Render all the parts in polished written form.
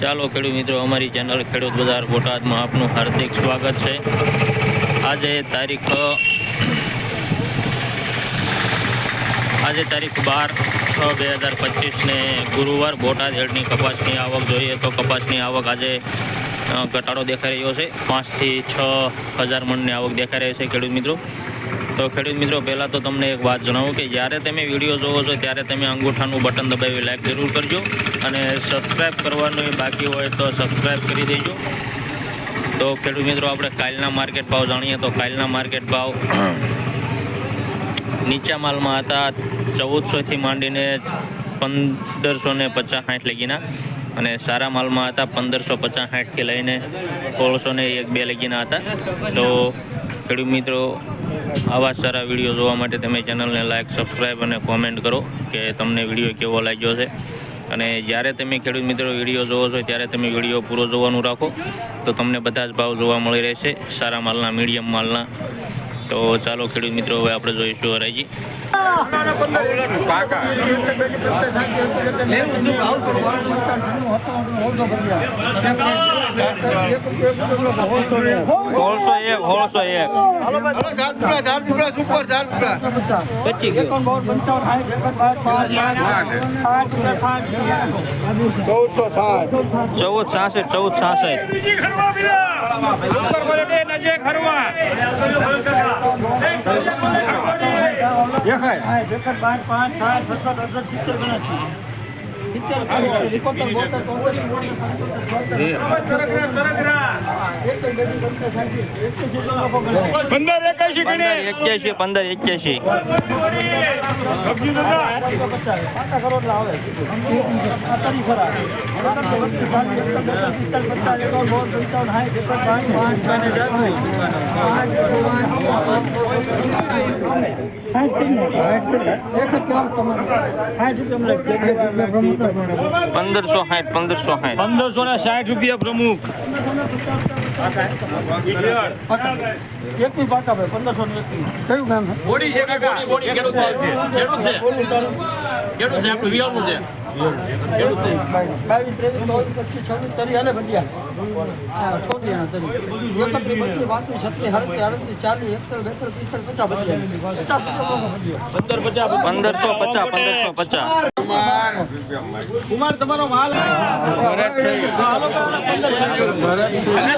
ચાલો ખેડૂત મિત્રો, અમારી ચેનલ ખેડૂત બજાર બોટાદમાં આપનું હાર્દિક સ્વાગત છે। આજે તારીખ 12/6/2025 ને ગુરુવાર બોટાદ હેડની કપાસની આવક જોઈએ તો કપાસની આવક આજે ઘટાડો દેખાઈ રહ્યો છે। 5 થી 6 હજાર મણની આવક દેખાઈ રહી છે ખેડૂત મિત્રો। તો ખેડૂત મિત્રો, પહેલાં તો તમને એક વાત જણાવું કે જ્યારે તમે વિડીયો જોવો છો ત્યારે તમે અંગૂઠાનું બટન દબાવી લાઈક જરૂર કરજો અને સબસ્ક્રાઈબ કરવાનું બાકી હોય તો સબસ્ક્રાઈબ કરી દેજો। તો ખેડૂત મિત્રો, આપણે કાલના માર્કેટ ભાવ જાણીએ તો કાલના માર્કેટ ભાવ નીચા માલમાં હતા 1400 થી માંડીને 1550-60 લગીના અને સારા માલમાં હતા 1550-60 થી લઈને 1601-2 લગીના હતા। તો ખેડૂત મિત્રો, આવા સારા વિડીયો જોવા માટે તમે ચેનલને લાઈક, સબસ્ક્રાઈબ અને કોમેન્ટ કરો કે તમને વિડીયો કેવો લાગ્યો છે। અને જ્યારે તમે ખેડૂત મિત્રો વિડીયો જોવો છો ત્યારે તમે વિડીયો પૂરો જોવાનું રાખો તો તમને બધા જ ભાવ જોવા મળી રહેશે, સારા માલના, મીડિયમ માલના। તો ચાલો ખેડૂત મિત્રો, હવે આપણે જોઈશું હરાજી। 1560 રૂપિયા પ્રમુખ। એક ની પાકા ભાઈ 1501 કયું કામ છે? બોડી છે કાકા, બોડી ખેડૂત છે, ખેડૂત છે, ખેડૂત છે, આપણું વિયાનું છે, ખેડૂત છે। 22 23 24 25 26 તરી હાલે બડિયા। હા, છોડિયાના તરી 31 32 35 36 38 40 41 42 43 45 50 કુમાર તમારો માલ ભરત છે। હાલો કરો 1435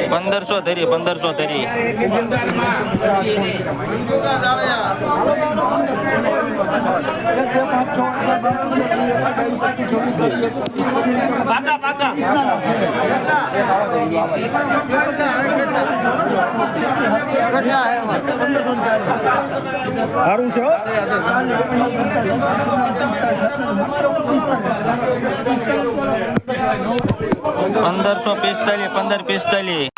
1500 ધરી 1500 ધરી પાકા પાકા સારું છે 1545 1545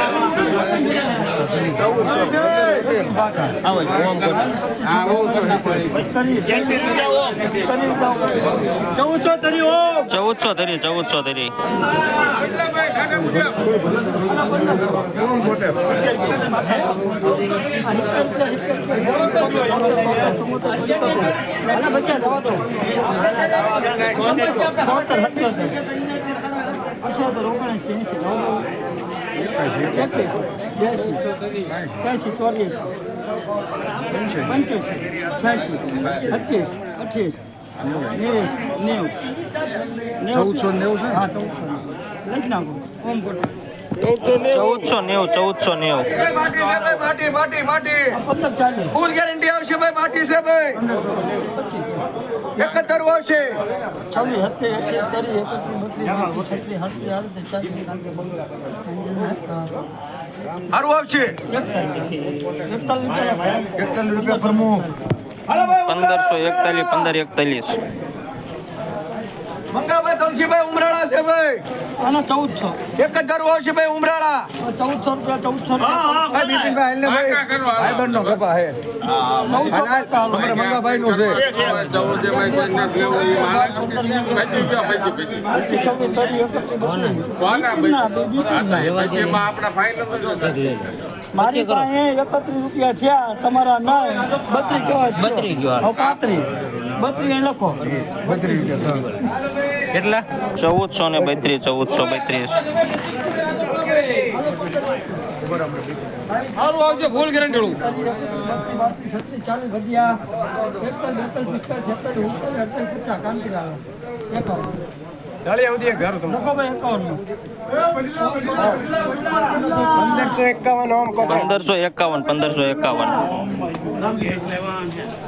1400 ધરી 1400 ધરી ફૂલ ગેરંટી આવશે ભાઈ માટી છે ભાઈ 71 આવશે સારું આવશે 41 રૂપિયા પ્રમુખ 1541 1541 મંગાભાઈ તુલસીભાઈ ઉમરાળા છે ભાઈ આના 1400 71 આવશે ભાઈ ઉમરાળા 1400 રૂપિયા ભાઈ બિપિનભાઈ હાલને ભાઈ ભાઈ બંધનો કપા હે અમારે મંગાભાઈ નું છે મારી પાસે 31 રૂપિયા થયા તમારા ના 32 કેવા 32 લખો 32 રૂપિયા કેટલા 1432 1432 સારું આવશે ફૂલ ગેરંટી વાળું 40 વધ્યા 41 42 45 કાંતિ લાવો ડાળી આવતી એક ઘર તમને લખો ભાઈ 51 1551 1551 1551